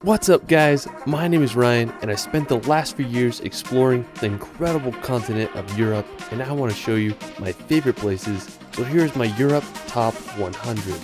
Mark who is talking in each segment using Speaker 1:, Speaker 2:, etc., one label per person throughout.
Speaker 1: What's up guys, my name is Ryan and I spent the last few years exploring the incredible continent of Europe, and I want to show you my favorite places. So here's my Europe Top 100.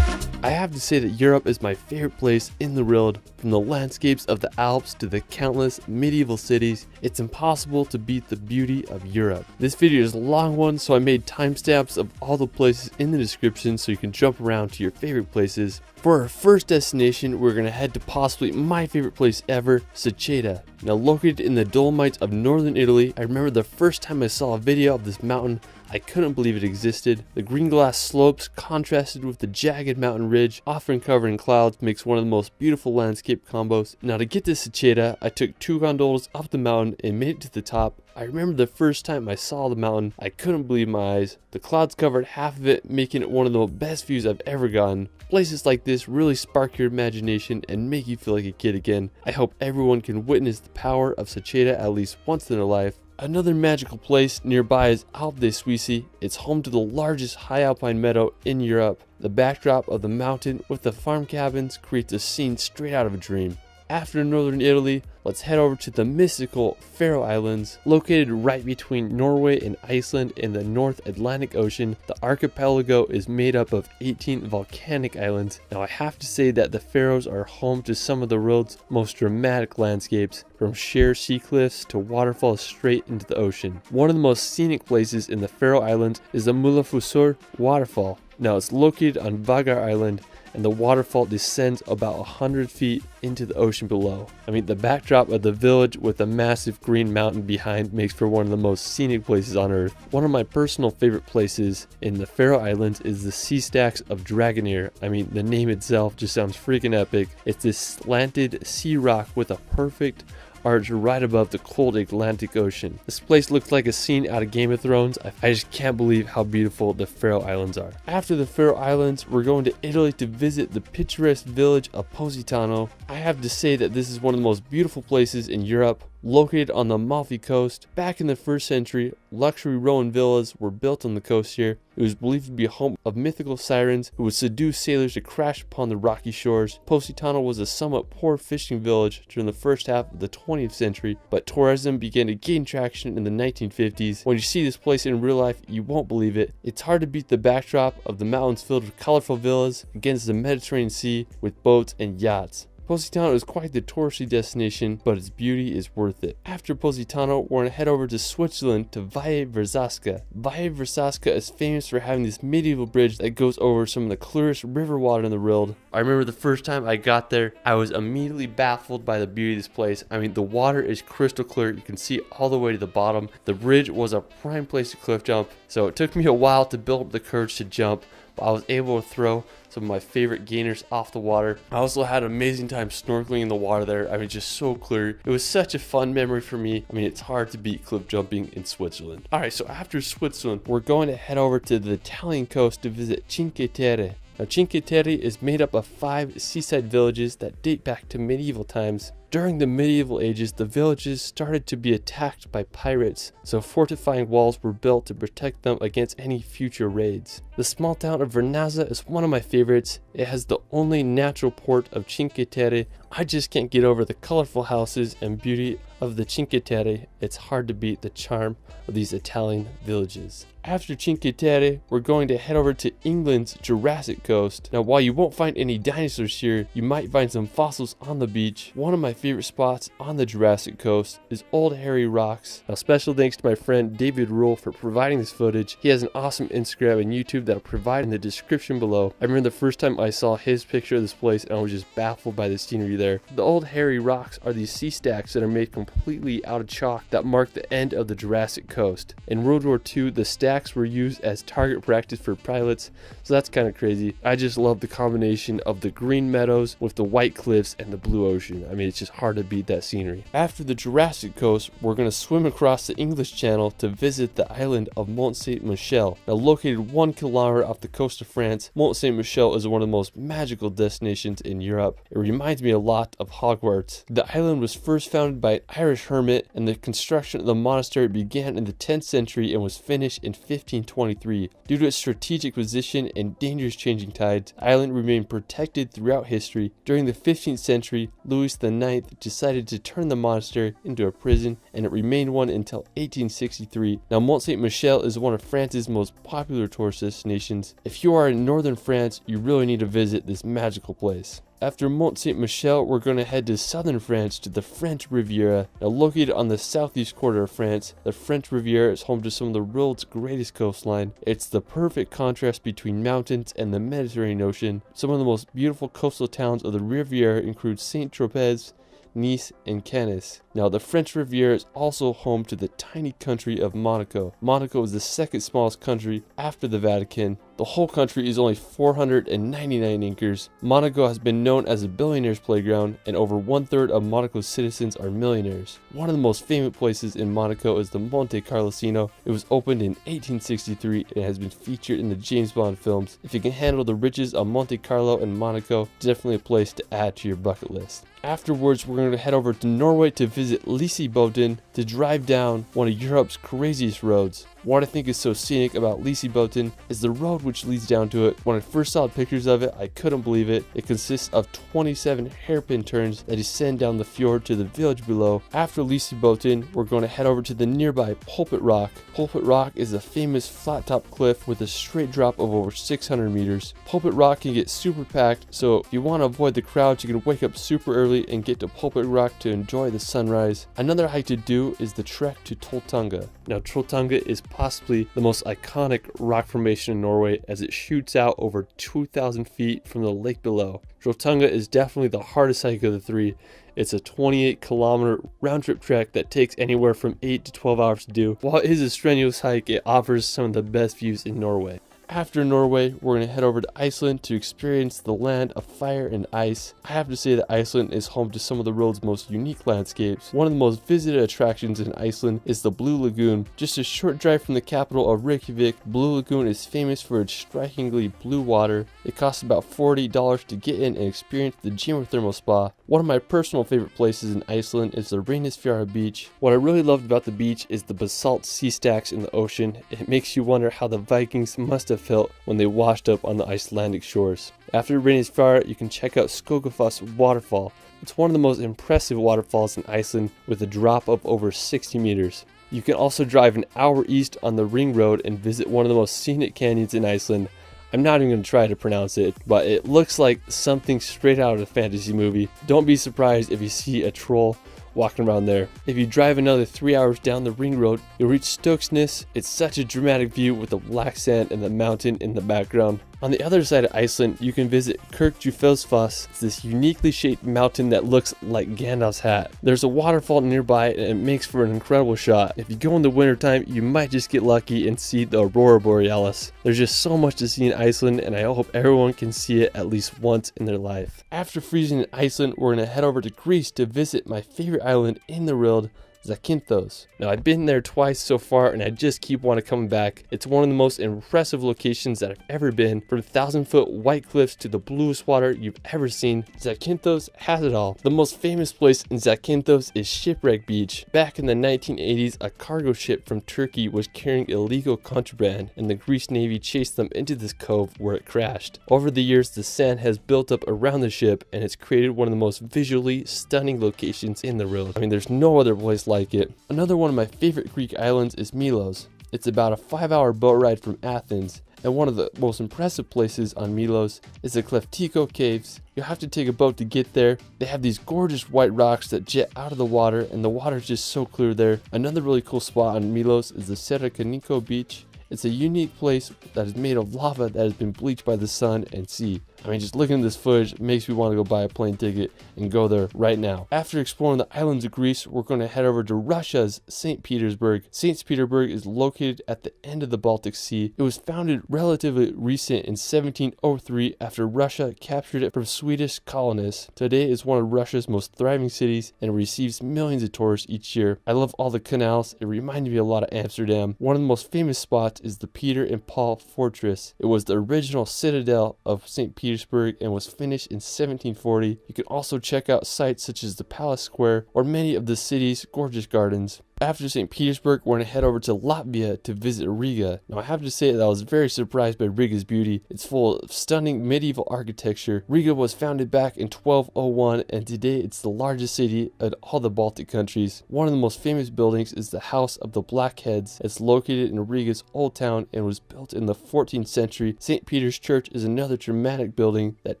Speaker 1: I have to say that Europe is my favorite place in the world. From the landscapes of the Alps to the countless medieval cities, it's impossible to beat the beauty of Europe. This video is a long one, so I made timestamps of all the places in the description so you can jump around to your favorite places. For our first destination, we're going to head to possibly my favorite place ever, Seceda. Now located in the Dolomites of northern Italy, I remember the first time I saw a video of this mountain, I couldn't believe it existed. The green glass slopes contrasted with the jagged mountain ridge, often covered in clouds, makes one of the most beautiful landscape combos. Now to get to Seceda, I took 2 gondolas up the mountain and made it to the top. I remember the first time I saw the mountain, I couldn't believe my eyes. The clouds covered half of it, making it one of the best views I've ever gotten. Places like this really spark your imagination and make you feel like a kid again. I hope everyone can witness the power of Seceda at least once in their life. Another magical place nearby is Alpe dei Suissi. It's home to the largest high alpine meadow in Europe. The backdrop of the mountain with the farm cabins creates a scene straight out of a dream. After northern Italy, let's head over to the mystical Faroe Islands. Located right between Norway and Iceland in the North Atlantic Ocean, the archipelago is made up of 18 volcanic islands. Now I have to say that the Faroes are home to some of the world's most dramatic landscapes, from sheer sea cliffs to waterfalls straight into the ocean. One of the most scenic places in the Faroe Islands is the Múlafossur waterfall. Now it's located on Vagar Island, and the waterfall descends about 100 feet into the ocean below. I mean, the backdrop of the village with a massive green mountain behind makes for one of the most scenic places on earth. One of my personal favorite places in the Faroe Islands is the Sea Stacks of Dragonir. I mean, the name itself just sounds freaking epic. It's this slanted sea rock with a perfect arch right above the cold Atlantic Ocean. This place looks like a scene out of Game of Thrones. I just can't believe how beautiful the Faroe Islands are. After the Faroe Islands, we're going to Italy to visit the picturesque village of Positano. I have to say that this is one of the most beautiful places in Europe. Located on the Amalfi Coast, back in the 1st century, luxury Roman villas were built on the coast here. It was believed to be a home of mythical sirens who would seduce sailors to crash upon the rocky shores. Positano was a somewhat poor fishing village during the first half of the 20th century, but tourism began to gain traction in the 1950s. When you see this place in real life, you won't believe it. It's hard to beat the backdrop of the mountains filled with colorful villas against the Mediterranean Sea with boats and yachts. Positano is quite the touristy destination, but its beauty is worth it. After Positano, we're going to head over to Switzerland to Valle Verzasca. Valle Verzasca is famous for having this medieval bridge that goes over some of the clearest river water in the world. I remember the first time I got there, I was immediately baffled by the beauty of this place. I mean, the water is crystal clear. You can see all the way to the bottom. The bridge was a prime place to cliff jump, so it took me a while to build up the courage to jump, but I was able to throw some of my favorite gainers off the water. I also had an amazing time snorkeling in the water there. I mean, just so clear. It was such a fun memory for me. I mean, it's hard to beat cliff jumping in Switzerland. All right, so after Switzerland, we're going to head over to the Italian coast to visit Cinque Terre. Now, Cinque Terre is made up of 5 seaside villages that date back to medieval times. During the medieval ages, the villages started to be attacked by pirates, so fortifying walls were built to protect them against any future raids. The small town of Vernazza is one of my favorites. It has the only natural port of Cinque Terre. I just can't get over the colorful houses and beauty of the Cinque Terre. It's hard to beat the charm of these Italian villages. After Cinque Terre, we're going to head over to England's Jurassic Coast. Now, while you won't find any dinosaurs here, you might find some fossils on the beach. One of my favorite spots on the Jurassic Coast is Old Harry Rocks. Now, special thanks to my friend David Rule for providing this footage. He has an awesome Instagram and YouTube that I'll provide in the description below. I remember the first time I saw his picture of this place and I was just baffled by the scenery there. The Old Harry Rocks are these sea stacks that are made completely out of chalk that mark the end of the Jurassic Coast. In World War II, the stacks were used as target practice for pilots, so that's kind of crazy. I just love the combination of the green meadows with the white cliffs and the blue ocean. I mean, it's just hard to beat that scenery. After the Jurassic coast, we're going to swim across the English Channel to visit the island of Mont Saint-Michel. Now located 1 kilometer off the coast of France, Mont Saint-Michel is one of the most magical destinations in Europe. It reminds me a lot of Hogwarts. The island was first founded by an Irish hermit, and the construction of the monastery began in the 10th century and was finished in 1523. Due to its strategic position and dangerous changing tides, the island remained protected throughout history. During the 15th century, Louis IX decided to turn the monastery into a prison, and it remained one until 1863. Now Mont Saint-Michel is one of France's most popular tourist destinations. If you are in northern France, you really need to visit this magical place. After Mont Saint-Michel, we're going to head to southern France to the French Riviera. Now located on the southeast quarter of France, the French Riviera is home to some of the world's greatest coastline. It's the perfect contrast between mountains and the Mediterranean Ocean. Some of the most beautiful coastal towns of the Riviera include Saint-Tropez, Nice, and Cannes. Now, the French Riviera is also home to the tiny country of Monaco. Monaco is the second smallest country after the Vatican. The whole country is only 499 acres. Monaco has been known as a billionaire's playground, and over 1/3 of Monaco's citizens are millionaires. One of the most famous places in Monaco is the Monte Carlosino. It was opened in 1863 and has been featured in the James Bond films. If you can handle the riches of Monte Carlo and Monaco, definitely a place to add to your bucket list. Afterwards, we're going to head over to Norway to visit Lysebotn to drive down one of Europe's craziest roads. What I think is so scenic about Lysebotn is the road which leads down to it. When I first saw pictures of it, I couldn't believe it. It consists of 27 hairpin turns that descend down the fjord to the village below. After Lysebotn, we're going to head over to the nearby Pulpit Rock. Pulpit Rock is a famous flat-top cliff with a straight drop of over 600 meters. Pulpit Rock can get super packed, so if you want to avoid the crowds, you can wake up super early and get to Pulpit Rock to enjoy the sunrise. Another hike to do is the trek to Trolltunga. Now, Trolltunga is possibly the most iconic rock formation in Norway, as it shoots out over 2,000 feet from the lake below. Trolltunga is definitely the hardest hike of the three. It's a 28-kilometer round-trip trek that takes anywhere from 8 to 12 hours to do. While it is a strenuous hike, it offers some of the best views in Norway. After Norway, we're going to head over to Iceland to experience the land of fire and ice. I have to say that Iceland is home to some of the world's most unique landscapes. One of the most visited attractions in Iceland is the Blue Lagoon. Just a short drive from the capital of Reykjavik, Blue Lagoon is famous for its strikingly blue water. It costs about $40 to get in and experience the geothermal spa. One of my personal favorite places in Iceland is the Reynisfjara beach. What I really loved about the beach is the basalt sea stacks in the ocean. It makes you wonder how the Vikings must have felt when they washed up on the Icelandic shores. After Reynisfjara, you can check out Skogafoss waterfall. It's one of the most impressive waterfalls in Iceland with a drop of over 60 meters. You can also drive an hour east on the Ring Road and visit one of the most scenic canyons in Iceland. I'm not even going to try to pronounce it, but it looks like something straight out of a fantasy movie. Don't be surprised if you see a troll walking around there. If you drive another 3 hours down the Ring Road, you'll reach Stokesness. It's such a dramatic view with the black sand and the mountain in the background. On the other side of Iceland, you can visit Kirkjufelsfoss. It's this uniquely shaped mountain that looks like Gandalf's hat. There's a waterfall nearby and it makes for an incredible shot. If you go in the wintertime, you might just get lucky and see the Aurora Borealis. There's just so much to see in Iceland, and I hope everyone can see it at least once in their life. After freezing in Iceland, we're going to head over to Greece to visit my favorite island in the world, Zakynthos. Now, I've been there twice so far and I just keep wanting to come back. It's one of the most impressive locations that I've ever been. From 1,000-foot white cliffs to the bluest water you've ever seen, Zakynthos has it all. The most famous place in Zakynthos is Shipwreck Beach. Back in the 1980s, a cargo ship from Turkey was carrying illegal contraband, and the Greek Navy chased them into this cove where it crashed. Over the years, the sand has built up around the ship and it's created one of the most visually stunning locations in the world. I mean, there's no other place like it. Another one of my favorite Greek islands is Milos. It's about a 5-hour boat ride from Athens, and one of the most impressive places on Milos is the Kleftiko Caves. You'll have to take a boat to get there. They have these gorgeous white rocks that jet out of the water, and the water is just so clear there. Another really cool spot on Milos is the Serakaniko Beach. It's a unique place that is made of lava that has been bleached by the sun and sea. I mean, just looking at this footage makes me want to go buy a plane ticket and go there right now. After exploring the islands of Greece, we're going to head over to Russia's St. Petersburg. St. Petersburg is located at the end of the Baltic Sea. It was founded relatively recent in 1703 after Russia captured it from Swedish colonists. Today it's one of Russia's most thriving cities and receives millions of tourists each year. I love all the canals. It reminded me a lot of Amsterdam. One of the most famous spots is the Peter and Paul Fortress. It was the original citadel of St. Petersburg and was finished in 1740. You can also check out sites such as the Palace Square or many of the city's gorgeous gardens. After St. Petersburg, we're going to head over to Latvia to visit Riga. Now, I have to say that I was very surprised by Riga's beauty. It's full of stunning medieval architecture. Riga was founded back in 1201, and today it's the largest city in all the Baltic countries. One of the most famous buildings is the House of the Blackheads. It's located in Riga's Old Town and was built in the 14th century. St. Peter's Church is another dramatic building that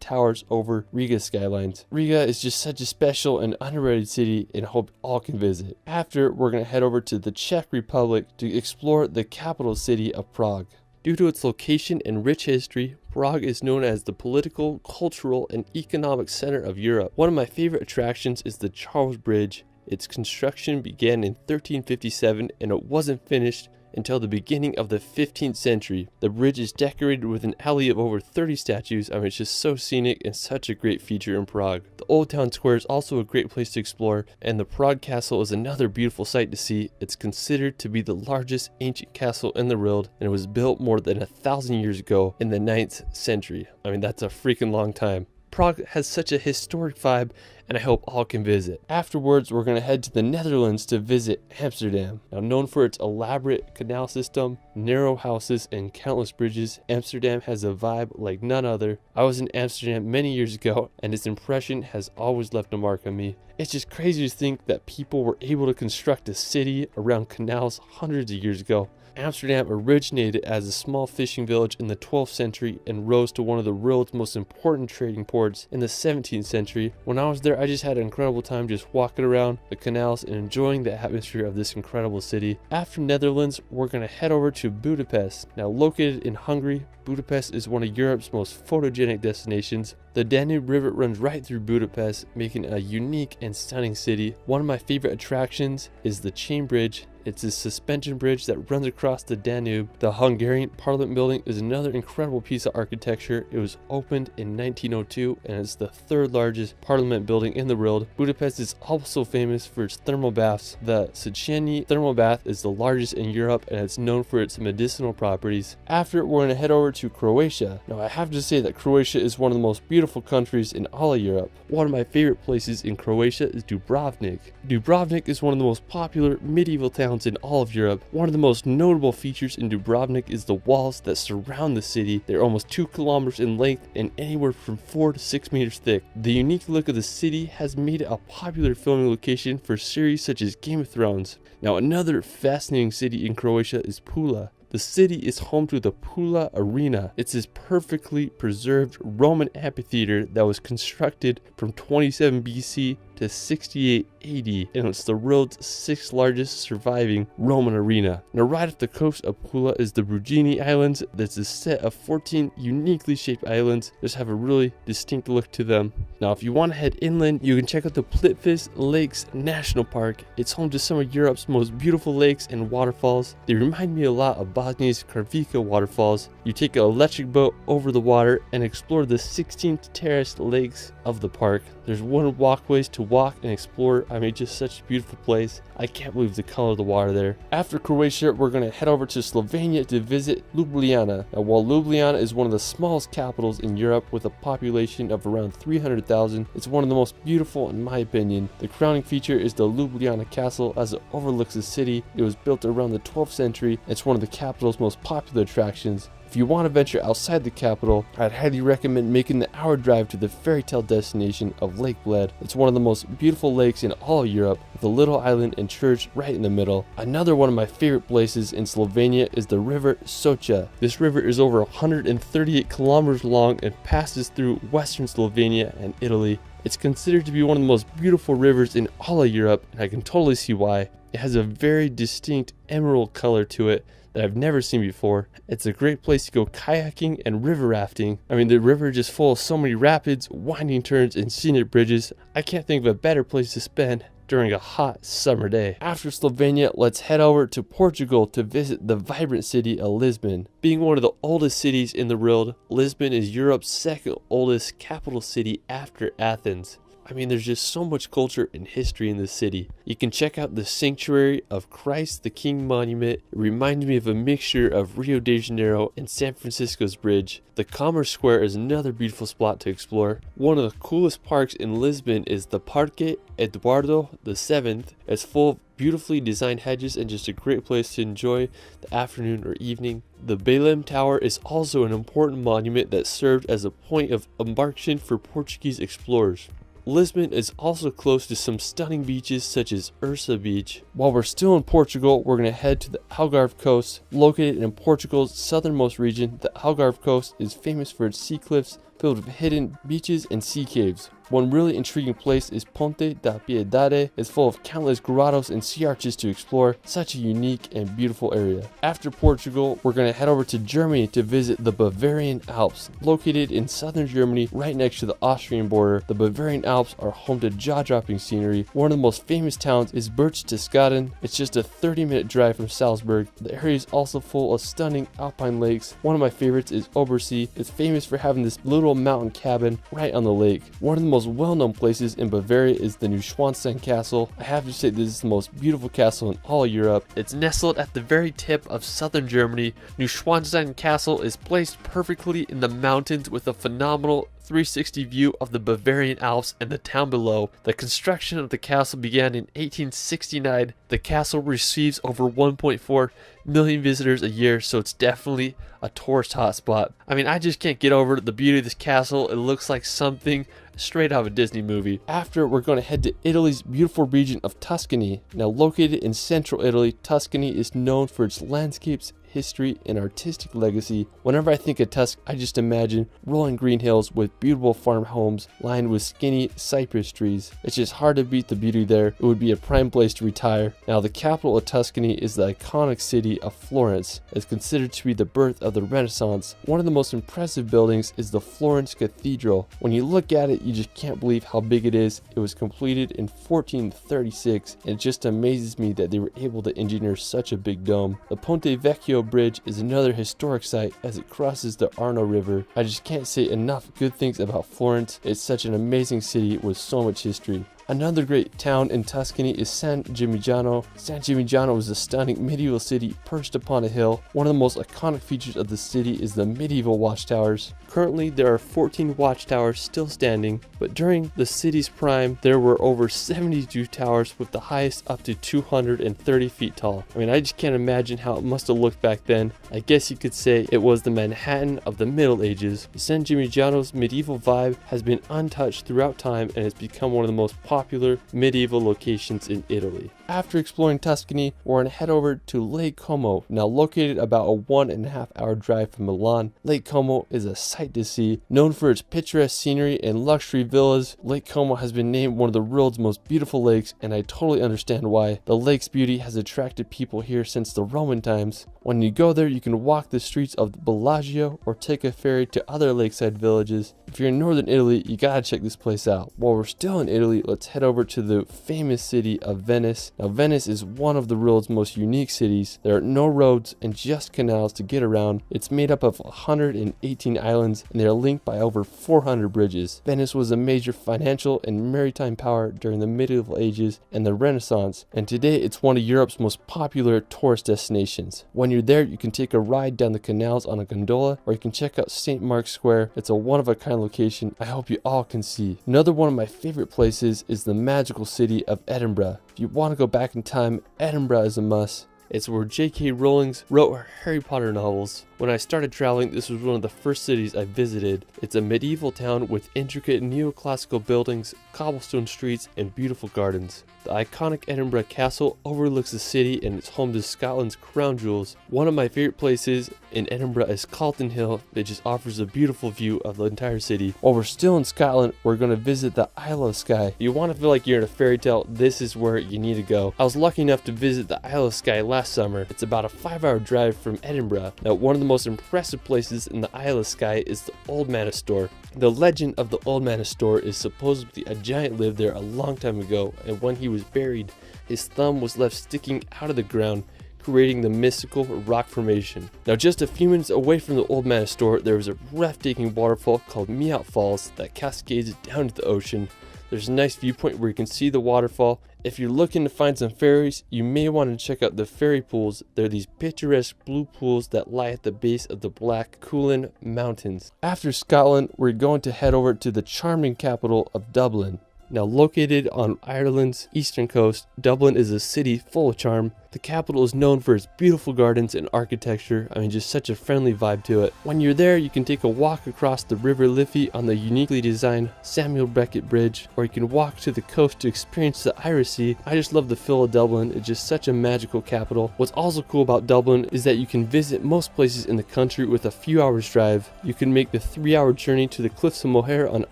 Speaker 1: towers over Riga's skylines. Riga is just such a special and underrated city, and I hope all can visit. After, we're going to head over to the Czech Republic to explore the capital city of Prague. Due to its location and rich history, Prague is known as the political, cultural, and economic center of Europe. One of my favorite attractions is the Charles Bridge. Its construction began in 1357 and it wasn't finished until the beginning of the 15th century. The bridge is decorated with an alley of over 30 statues. I mean, it's just so scenic and such a great feature in Prague. The Old Town Square is also a great place to explore, and the Prague Castle is another beautiful sight to see. It's considered to be the largest ancient castle in the world, and it was built more than 1,000 years ago in the 9th century. I mean, that's a freaking long time. Prague has such a historic vibe, and I hope all can visit. Afterwards, we're going to head to the Netherlands to visit Amsterdam. Now, known for its elaborate canal system, narrow houses, and countless bridges, Amsterdam has a vibe like none other. I was in Amsterdam many years ago, and its impression has always left a mark on me. It's just crazy to think that people were able to construct a city around canals hundreds of years ago. Amsterdam originated as a small fishing village in the 12th century and rose to one of the world's most important trading ports in the 17th century. When I was there, I just had an incredible time just walking around the canals and enjoying the atmosphere of this incredible city. After Netherlands, we're going to head over to Budapest. Now, located in Hungary, Budapest is one of Europe's most photogenic destinations. The Danube River runs right through Budapest, making it a unique and stunning city. One of my favorite attractions is the Chain Bridge. It's a suspension bridge that runs across the Danube. The Hungarian Parliament building is another incredible piece of architecture. It was opened in 1902 and it's the third largest parliament building in the world. Budapest is also famous for its thermal baths. The Széchenyi thermal bath is the largest in Europe and it's known for its medicinal properties. After, we're going to head over to Croatia. Now, I have to say that Croatia is one of the most beautiful countries in all of Europe. One of my favorite places in Croatia is Dubrovnik. Dubrovnik is one of the most popular medieval towns in all of Europe. One of the most notable features in Dubrovnik is the walls that surround the city. They're almost 2 kilometers in length and anywhere from 4 to 6 meters thick. The unique look of the city has made it a popular filming location for series such as Game of Thrones. Now, another fascinating city in Croatia is Pula. The city is home to the Pula Arena. It's this perfectly preserved Roman amphitheater that was constructed from 27 BC to 68 AD, and it's the world's 6th largest surviving Roman arena. Now, right off the coast of Pula is the Brugini Islands. That's a set of 14 uniquely shaped islands. Just have a really distinct look to them. Now, if you want to head inland, you can check out the Plitvice Lakes National Park. It's home to some of Europe's most beautiful lakes and waterfalls. They remind me a lot of Bosnia's Karvika waterfalls. You take an electric boat over the water and explore the 16 terraced lakes of the park. There's wooden walkways to walk and explore. I mean, just such a beautiful place. I can't believe the color of the water there. After Croatia, we're going to head over to Slovenia to visit Ljubljana. Now, while Ljubljana is one of the smallest capitals in Europe with a population of around 300,000, it's one of the most beautiful in my opinion. The crowning feature is the Ljubljana Castle as it overlooks the city. It was built around the 12th century. It's one of the capital's most popular attractions. If you want to venture outside the capital, I'd highly recommend making the hour drive to the fairy tale destination of Lake Bled. It's one of the most beautiful lakes in all of Europe, with a little island and church right in the middle. Another one of my favorite places in Slovenia is the river Socha. This river is over 138 kilometers long and passes through western Slovenia and Italy. It's considered to be one of the most beautiful rivers in all of Europe, and I can totally see why. It has a very distinct emerald color to it that I've never seen before. It's a great place to go kayaking and river rafting. I mean, the river is just full of so many rapids, winding turns, and scenic bridges. I can't think of a better place to spend during a hot summer day. After Slovenia, let's head over to Portugal to visit the vibrant city of Lisbon. Being one of the oldest cities in the world, Lisbon is Europe's second oldest capital city after Athens. I mean, there's just so much culture and history in this city. You can check out the Sanctuary of Christ the King monument. It reminds me of a mixture of Rio de Janeiro and San Francisco's bridge. The Commerce Square is another beautiful spot to explore. One of the coolest parks in Lisbon is the Parque Eduardo VII. It's full of beautifully designed hedges and just a great place to enjoy the afternoon or evening. The Belém Tower is also an important monument that served as a point of embarkation for Portuguese explorers. Lisbon is also close to some stunning beaches such as Ursa Beach. While we're still in Portugal, we're going to head to the Algarve coast. Located in Portugal's southernmost region, the Algarve coast is famous for its sea cliffs filled with hidden beaches and sea caves. One really intriguing place is Ponte da Piedade. It's full of countless grottos and sea arches to explore. Such a unique and beautiful area. After Portugal, we're going to head over to Germany to visit the Bavarian Alps. Located in southern Germany, right next to the Austrian border, the Bavarian Alps are home to jaw-dropping scenery. One of the most famous towns is Berchtesgaden. It's just a 30-minute drive from Salzburg. The area is also full of stunning alpine lakes. One of my favorites is Obersee. It's famous for having this little mountain cabin right on the lake. One of the most well-known places in Bavaria is the Neuschwanstein Castle. I have to say this is the most beautiful castle in all Europe. It's nestled at the very tip of southern Germany. Neuschwanstein Castle is placed perfectly in the mountains with a phenomenal 360 view of the Bavarian Alps and the town below. The construction of the castle began in 1869. The castle receives over 1.4 million visitors a year, so it's definitely a tourist hotspot. I mean, I just can't get over the beauty of this castle. It looks like something straight out of a Disney movie. After, we're going to head to Italy's beautiful region of Tuscany. Now located in central Italy, Tuscany is known for its landscapes, history, and artistic legacy. Whenever I think of Tuscany, I just imagine rolling green hills with beautiful farm homes lined with skinny cypress trees. It's just hard to beat the beauty there. It would be a prime place to retire. Now, the capital of Tuscany is the iconic city of Florence. It's considered to be the birth of the Renaissance. One of the most impressive buildings is the Florence Cathedral. When you look at it, you just can't believe how big it is. It was completed in 1436, and it just amazes me that they were able to engineer such a big dome. The Ponte Vecchio Bridge is another historic site as it crosses the Arno River. I just can't say enough good things about Florence. It's such an amazing city with so much history. Another great town in Tuscany is San Gimignano. San Gimignano is a stunning medieval city perched upon a hill. One of the most iconic features of the city is the medieval watchtowers. Currently, there are 14 watchtowers still standing, but during the city's prime, there were over 72 towers with the highest up to 230 feet tall. I mean, I just can't imagine how it must have looked back then. I guess you could say it was the Manhattan of the Middle Ages. San Gimignano's medieval vibe has been untouched throughout time and has become one of the most popular medieval locations in Italy. After exploring Tuscany, we're going to head over to Lake Como. Now located about a 1.5 hour drive from Milan, Lake Como is a sight to see. Known for its picturesque scenery and luxury villas, Lake Como has been named one of the world's most beautiful lakes, and I totally understand why. The lake's beauty has attracted people here since the Roman times. When you go there, you can walk the streets of Bellagio or take a ferry to other lakeside villages. If you're in northern Italy, you gotta check this place out. While we're still in Italy, let's head over to the famous city of Venice. Now, Venice is one of the world's most unique cities. There are no roads and just canals to get around. It's made up of 118 islands, and they are linked by over 400 bridges. Venice was a major financial and maritime power during the medieval ages and the Renaissance, and today it's one of Europe's most popular tourist destinations. When you're there, you can take a ride down the canals on a gondola, or you can check out St. Mark's Square. It's a one-of-a-kind location I hope you all can see. Another one of my favorite places is the magical city of Edinburgh. If you want to go back in time, Edinburgh is a must. It's where J.K. Rowling wrote her Harry Potter novels. When I started traveling, this was one of the first cities I visited. It's a medieval town with intricate neoclassical buildings, cobblestone streets, and beautiful gardens. The iconic Edinburgh Castle overlooks the city and it's home to Scotland's crown jewels. One of my favorite places in Edinburgh is Calton Hill. It just offers a beautiful view of the entire city. While we're still in Scotland, we're going to visit the Isle of Skye. If you want to feel like you're in a fairy tale, this is where you need to go. I was lucky enough to visit the Isle of Skye last last summer. It's about a 5-hour drive from Edinburgh. Now, one of the most impressive places in the Isle of Skye is the Old Manor Store. The legend of the Old Manor Store is supposedly a giant lived there a long time ago, and when he was buried, his thumb was left sticking out of the ground, creating the mystical rock formation. Now, just a few minutes away from the Old Manor Store, there is a breathtaking waterfall called Meout Falls that cascades down to the ocean. There's a nice viewpoint where you can see the waterfall. If you're looking to find some ferries, you may want to check out the ferry pools. They're these picturesque blue pools that lie at the base of the Black Cuillin Mountains. After Scotland, we're going to head over to the charming capital of Dublin. Now, located on Ireland's eastern coast, Dublin is a city full of charm. The capital is known for its beautiful gardens and architecture. I mean, just such a friendly vibe to it. When you're there, you can take a walk across the River Liffey on the uniquely designed Samuel Beckett Bridge, or you can walk to the coast to experience the Irish Sea. I just love the feel of Dublin. It's just such a magical capital. What's also cool about Dublin is that you can visit most places in the country with a few hours drive. You can make the 3-hour journey to the Cliffs of Moher on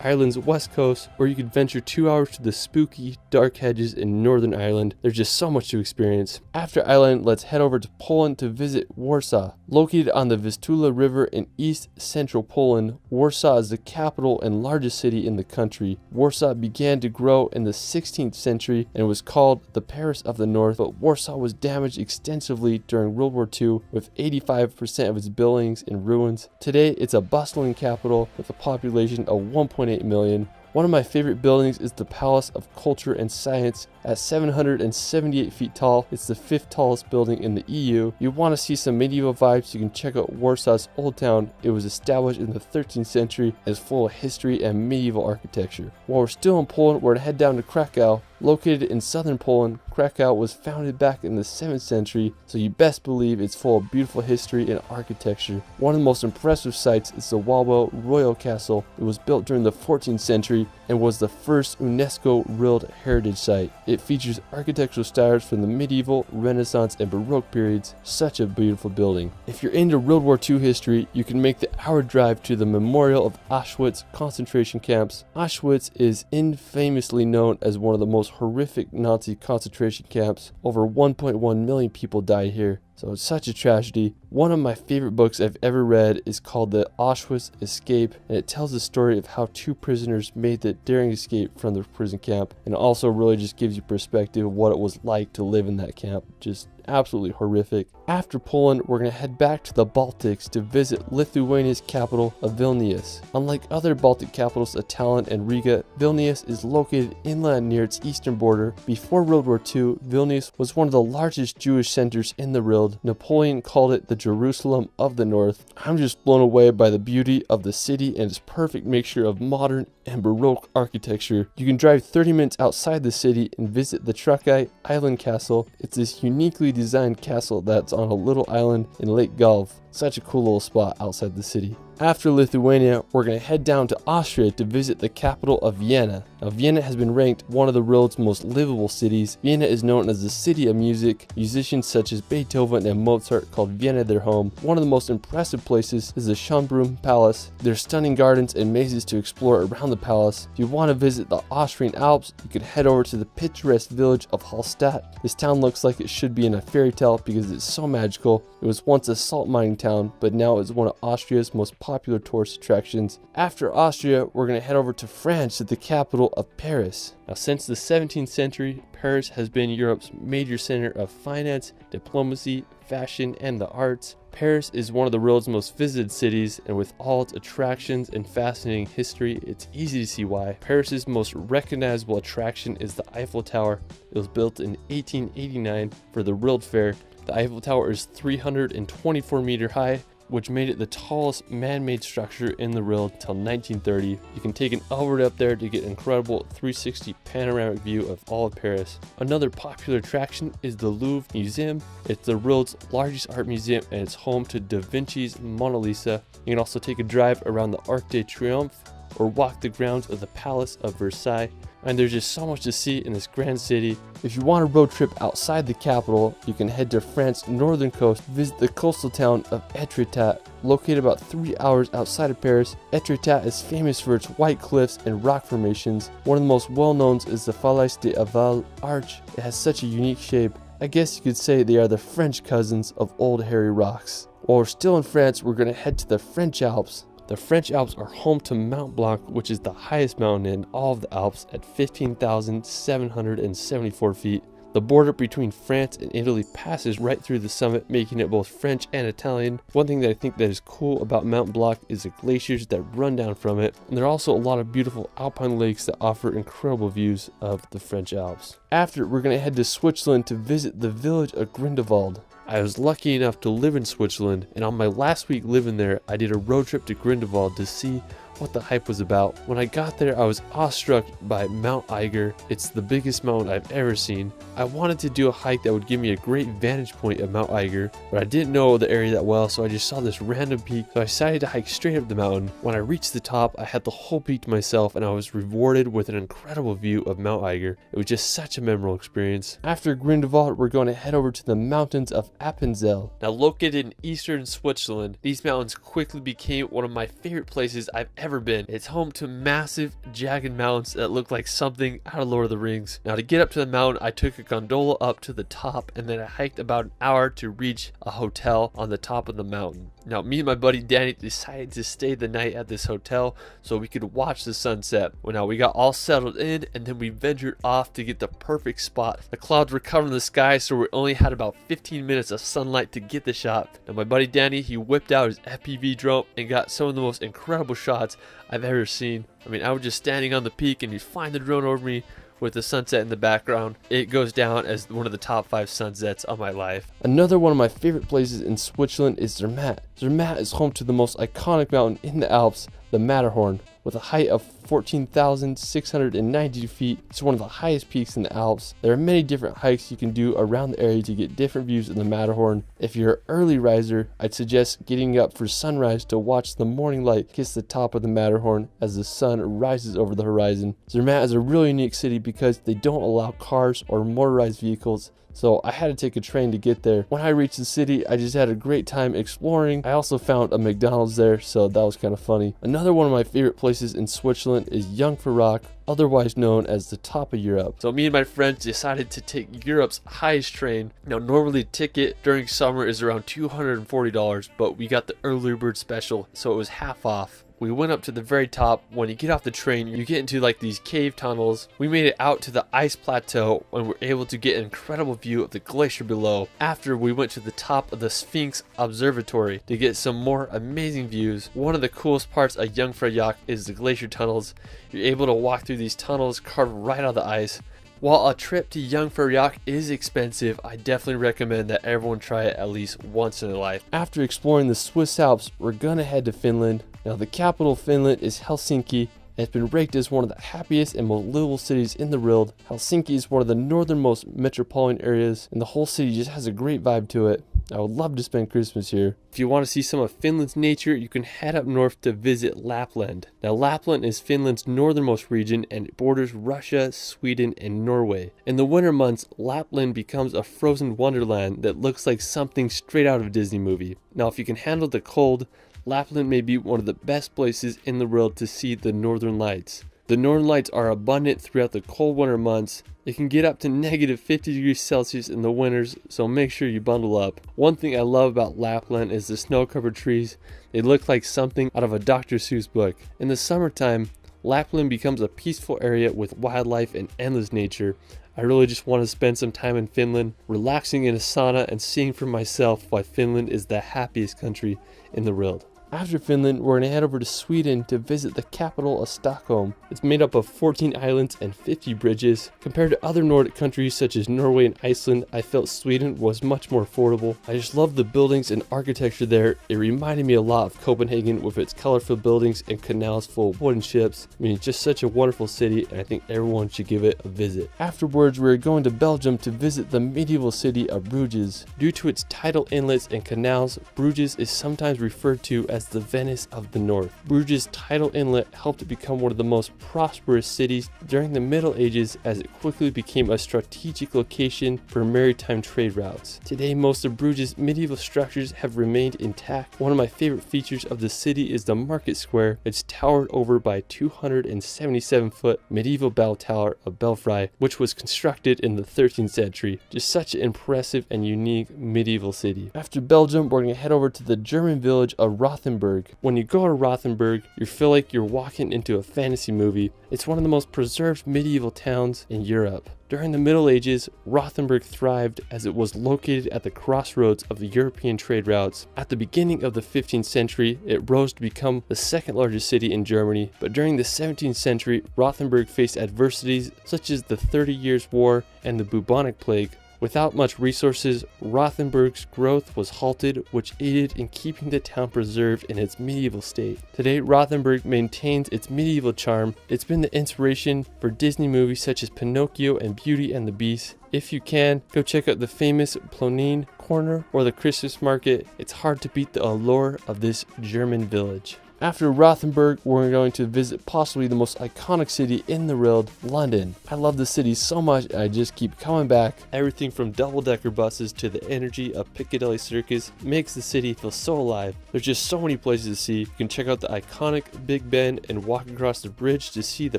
Speaker 1: Ireland's west coast, or you could venture 2 hours to the spooky dark hedges in Northern Ireland. There's just so much to experience. After Ireland, let's head over to Poland to visit Warsaw. Located on the Vistula River in east central Poland, Warsaw is the capital and largest city in the country. Warsaw began to grow in the 16th century and was called the Paris of the North, but Warsaw was damaged extensively during World War II, with 85% of its buildings in ruins. Today, it's a bustling capital with a population of 1.8 million. One of my favorite buildings is the Palace of Culture and Science. At 778 feet tall, it's the 5th tallest building in the EU. You want to see some medieval vibes, you can check out Warsaw's Old Town. It was established in the 13th century and is full of history and medieval architecture. While we're still in Poland, we're going to head down to Krakow. Located in southern Poland, Krakow was founded back in the 7th century, so you best believe it's full of beautiful history and architecture. One of the most impressive sights is the Wawel Royal Castle. It was built during the 14th century and was the first UNESCO World Heritage Site. It features architectural styles from the medieval, Renaissance, and Baroque periods. Such a beautiful building. If you're into World War II history, you can make the hour drive to the Memorial of Auschwitz concentration camps. Auschwitz is infamously known as one of the most horrific Nazi concentration camps. Over 1.1 million people died here. So it's such a tragedy. One of my favorite books I've ever read is called The Auschwitz Escape, and it tells the story of how 2 prisoners made the daring escape from the prison camp, and also really just gives you perspective of what it was like to live in that camp. Just absolutely horrific. After Poland, we're going to head back to the Baltics to visit Lithuania's capital of Vilnius. Unlike other Baltic capitals of Tallinn and Riga, Vilnius is located inland near its eastern border. Before World War II, Vilnius was one of the largest Jewish centers in the world. Napoleon called it the Jerusalem of the North. I'm just blown away by the beauty of the city and its perfect mixture of modern and Baroque architecture. You can drive 30 minutes outside the city and visit the Trakai Island Castle. It's this uniquely designed castle that's on a little island in Lake Galv. Such a cool little spot outside the city. After Lithuania, we're going to head down to Austria to visit the capital of Vienna. Now, Vienna has been ranked one of the world's most livable cities. Vienna is known as the city of music. Musicians such as Beethoven and Mozart called Vienna their home. One of the most impressive places is the Schönbrunn Palace. There's stunning gardens and mazes to explore around the palace. If you want to visit the Austrian Alps, you can head over to the picturesque village of Hallstatt. This town looks like it should be in a fairy tale because it's so magical. It was once a salt mining town, but now it's one of Austria's most popular tourist attractions. After Austria, we're going to head over to France, to the capital of Paris. Now, since the 17th century, Paris has been Europe's major center of finance, diplomacy, fashion, and the arts. Paris is one of the world's most visited cities, and with all its attractions and fascinating history, it's easy to see why. Paris's most recognizable attraction is the Eiffel Tower. It was built in 1889 for the World Fair. The Eiffel Tower is 324 meters high, which made it the tallest man-made structure in the world till 1930. You can take an elevator up there to get an incredible 360 panoramic view of all of Paris. Another popular attraction is the Louvre Museum. It's the world's largest art museum and it's home to Da Vinci's Mona Lisa. You can also take a drive around the Arc de Triomphe or walk the grounds of the Palace of Versailles. And there's just so much to see in this grand city. If you want a road trip outside the capital, you can head to France's northern coast, visit the coastal town of Etretat. Located about 3 hours outside of Paris, Etretat is famous for its white cliffs and rock formations. One of the most well-known is the Falaise de Aval Arch. It has such a unique shape. I guess you could say they are the French cousins of Old Hairy Rocks. While we're still in France, we're going to head to the French Alps. The French Alps are home to Mont Blanc, which is the highest mountain in all of the Alps at 15,774 feet. The border between France and Italy passes right through the summit, making it both French and Italian. One thing that I think that is cool about Mont Blanc is the glaciers that run down from it. And there are also a lot of beautiful alpine lakes that offer incredible views of the French Alps. After, we're going to head to Switzerland to visit the village of Grindelwald. I was lucky enough to live in Switzerland, and on my last week living there, I did a road trip to Grindelwald to see what the hype was about. When I got there, I was awestruck by Mount Eiger. It's the biggest mountain I've ever seen. I wanted to do a hike that would give me a great vantage point of Mount Eiger, but I didn't know the area that well, so I just saw this random peak, so I decided to hike straight up the mountain. When I reached the top, I had the whole peak to myself, and I was rewarded with an incredible view of Mount Eiger. It was just such a memorable experience. After Grindelwald, we're going to head over to the mountains of Appenzell. Now located in eastern Switzerland, these mountains quickly became one of my favorite places I've ever been. It's home to massive jagged mountains that look like something out of Lord of the Rings. Now to get up to the mountain, I took a gondola up to the top, and then I hiked about an hour to reach a hotel on the top of the mountain. Now me and my buddy Danny decided to stay the night at this hotel so we could watch the sunset. Well, now we got all settled in, and then we ventured off to get the perfect spot. The clouds were covering the sky, so we only had about 15 minutes of sunlight to get the shot. Now my buddy Danny, he whipped out his FPV drone and got some of the most incredible shots I've ever seen. I mean, I was just standing on the peak, and he'd flying the drone over me with the sunset in the background. It goes down as one of the top 5 sunsets of my life. Another one of my favorite places in Switzerland is Zermatt. Zermatt is home to the most iconic mountain in the Alps, the Matterhorn. With a height of 14,690 feet, it's one of the highest peaks in the Alps. There are many different hikes you can do around the area to get different views of the Matterhorn. If you're an early riser, I'd suggest getting up for sunrise to watch the morning light kiss the top of the Matterhorn as the sun rises over the horizon. Zermatt is a really unique city because they don't allow cars or motorized vehicles, so I had to take a train to get there. When I reached the city, I just had a great time exploring. I also found a McDonald's there, so that was kind of funny. Another one of my favorite places in Switzerland is Jungfraujoch, otherwise known as the top of Europe. So me and my friends decided to take Europe's highest train. Now normally the ticket during summer is around $240, but we got the early bird special, so it was half off. We went up to the very top. When you get off the train, you get into like these cave tunnels. We made it out to the ice plateau and were able to get an incredible view of the glacier below. After, we went to the top of the Sphinx Observatory to get some more amazing views. One of the coolest parts of Jungfraujoch is the glacier tunnels. You're able to walk through these tunnels carved right out of the ice. While a trip to Jungfraujoch is expensive, I definitely recommend that everyone try it at least once in their life. After exploring the Swiss Alps, we're gonna head to Finland. Now the capital of Finland is Helsinki, and it's been ranked as one of the happiest and most livable cities in the world. Helsinki is one of the northernmost metropolitan areas, and the whole city just has a great vibe to it. I would love to spend Christmas here. If you want to see some of Finland's nature, you can head up north to visit Lapland. Now Lapland is Finland's northernmost region, and it borders Russia, Sweden, and Norway. In the winter months, Lapland becomes a frozen wonderland that looks like something straight out of a Disney movie. Now if you can handle the cold, Lapland may be one of the best places in the world to see the northern lights. The northern lights are abundant throughout the cold winter months. It can get up to negative 50 degrees Celsius in the winters, so make sure you bundle up. One thing I love about Lapland is the snow-covered trees. They look like something out of a Dr. Seuss book. In the summertime, Lapland becomes a peaceful area with wildlife and endless nature. I really just want to spend some time in Finland, relaxing in a sauna and seeing for myself why Finland is the happiest country in the world. After Finland, we're going to head over to Sweden to visit the capital of Stockholm. It's made up of 14 islands and 50 bridges. Compared to other Nordic countries such as Norway and Iceland, I felt Sweden was much more affordable. I just love the buildings and architecture there. It reminded me a lot of Copenhagen with its colorful buildings and canals full of wooden ships. I mean, it's just such a wonderful city, and I think everyone should give it a visit. Afterwards, we're going to Belgium to visit the medieval city of Bruges. Due to its tidal inlets and canals, Bruges is sometimes referred to as as the Venice of the North. Bruges' tidal inlet helped it become one of the most prosperous cities during the Middle Ages as it quickly became a strategic location for maritime trade routes. Today, most of Bruges' medieval structures have remained intact. One of my favorite features of the city is the market square. It's towered over by a 277-foot medieval bell tower of Belfry, which was constructed in the 13th century. Just such an impressive and unique medieval city. After Belgium, we're going to head over to the German village of Rothenburg. When you go to Rothenburg, you feel like you're walking into a fantasy movie. It's one of the most preserved medieval towns in Europe. During the Middle Ages, Rothenburg thrived as it was located at the crossroads of the European trade routes. At the beginning of the 15th century, it rose to become the second largest city in Germany, but during the 17th century, Rothenburg faced adversities such as the 30 Years' War and the bubonic plague. Without much resources, Rothenburg's growth was halted, which aided in keeping the town preserved in its medieval state. Today, Rothenburg maintains its medieval charm. It's been the inspiration for Disney movies such as Pinocchio and Beauty and the Beast. If you can, go check out the famous Plonine Corner or the Christmas market. It's hard to beat the allure of this German village. After Rothenburg, we're going to visit possibly the most iconic city in the world, London. I love the city so much, I just keep coming back. Everything from double-decker buses to the energy of Piccadilly Circus makes the city feel so alive. There's just so many places to see. You can check out the iconic Big Ben and walk across the bridge to see the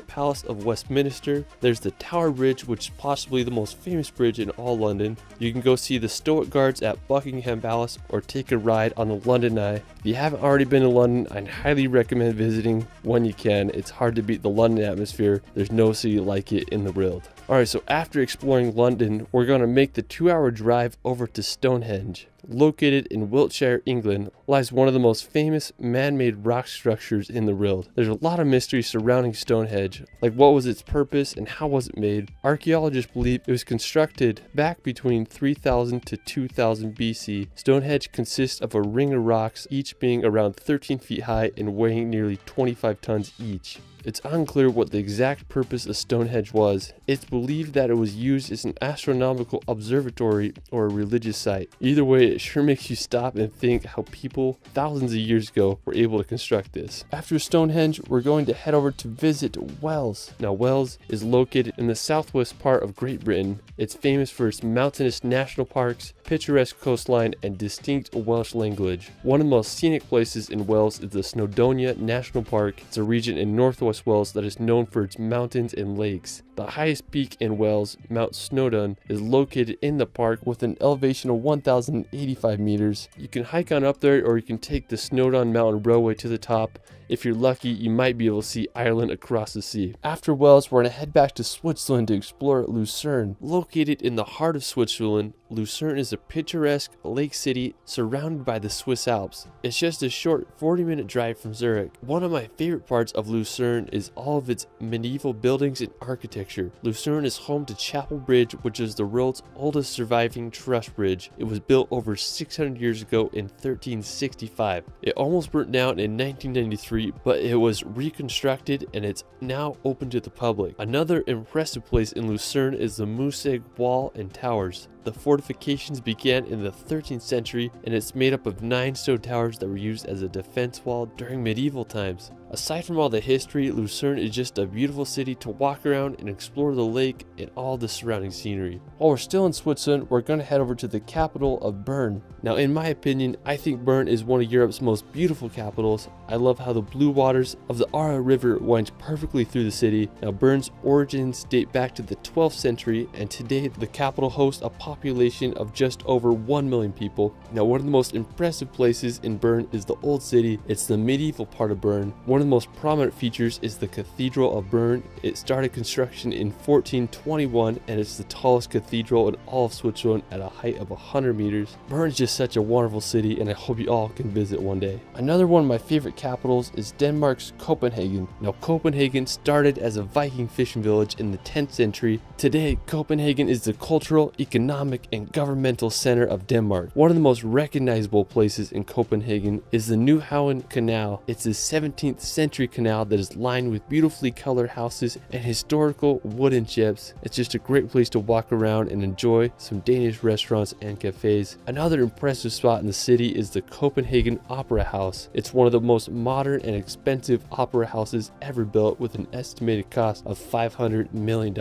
Speaker 1: Palace of Westminster. There's the Tower Bridge, which is possibly the most famous bridge in all London. You can go see the Stoic Guards at Buckingham Palace or take a ride on the London Eye. If you haven't already been to London, I'd highly recommend visiting when you can. It's hard to beat the London atmosphere. There's no city like it in the world. Alright, so after exploring London, we're going to make the 2-hour drive over to Stonehenge. Located in Wiltshire, England, lies one of the most famous man-made rock structures in the world. There's a lot of mystery surrounding Stonehenge, like what was its purpose and how was it made. Archaeologists believe it was constructed back between 3000 to 2000 BC. Stonehenge consists of a ring of rocks, each being around 13 feet high and weighing nearly 25 tons each. It's unclear what the exact purpose of Stonehenge was. It's believed that it was used as an astronomical observatory or a religious site. Either way, it sure makes you stop and think how people thousands of years ago were able to construct this. After Stonehenge, we're going to head over to visit Wales. Now, Wales is located in the southwest part of Great Britain. It's famous for its mountainous national parks, picturesque coastline, and distinct Welsh language. One of the most scenic places in Wales is the Snowdonia National Park. It's a region in northwest Wales that is known for its mountains and lakes. The highest peak in Wales, Mount Snowdon, is located in the park with an elevation of 1,085 meters. You can hike on up there, or you can take the Snowdon Mountain Railway to the top. If you're lucky, you might be able to see Ireland across the sea. After Wales, we're going to head back to Switzerland to explore Lucerne. Located in the heart of Switzerland, Lucerne is a picturesque lake city surrounded by the Swiss Alps. It's just a short 40-minute drive from Zurich. One of my favorite parts of Lucerne is all of its medieval buildings and architecture. Lucerne is home to Chapel Bridge, which is the world's oldest surviving truss bridge. It was built over 600 years ago in 1365. It almost burnt down in 1993, but it was reconstructed and it's now open to the public. Another impressive place in Lucerne is the Mussig Wall and Towers. The fortifications began in the 13th century, and it's made up of 9 stone towers that were used as a defense wall during medieval times. Aside from all the history, Lucerne is just a beautiful city to walk around and explore the lake and all the surrounding scenery. While we're still in Switzerland, we're going to head over to the capital of Bern. Now, in my opinion, I think Bern is one of Europe's most beautiful capitals. I love how the blue waters of the Aare River winds perfectly through the city. Now, Bern's origins date back to the 12th century, and today the capital hosts a population of just over 1 million people. Now, one of the most impressive places in Bern is the Old City. It's the medieval part of Bern. One of the most prominent features is the Cathedral of Bern. It started construction in 1421, and it's the tallest cathedral in all of Switzerland at a height of 100 meters. Bern is just such a wonderful city, and I hope you all can visit one day. Another one of my favorite capitals is Denmark's Copenhagen. Now, Copenhagen started as a Viking fishing village in the 10th century. Today, Copenhagen is the cultural, economic, and governmental center of Denmark. One of the most recognizable places in Copenhagen is the Nyhavn Canal. It's a 17th century canal that is lined with beautifully colored houses and historical wooden ships. It's just a great place to walk around and enjoy some Danish restaurants and cafes. Another impressive spot in the city is the Copenhagen Opera House. It's one of the most modern and expensive opera houses ever built, with an estimated cost of $500 million.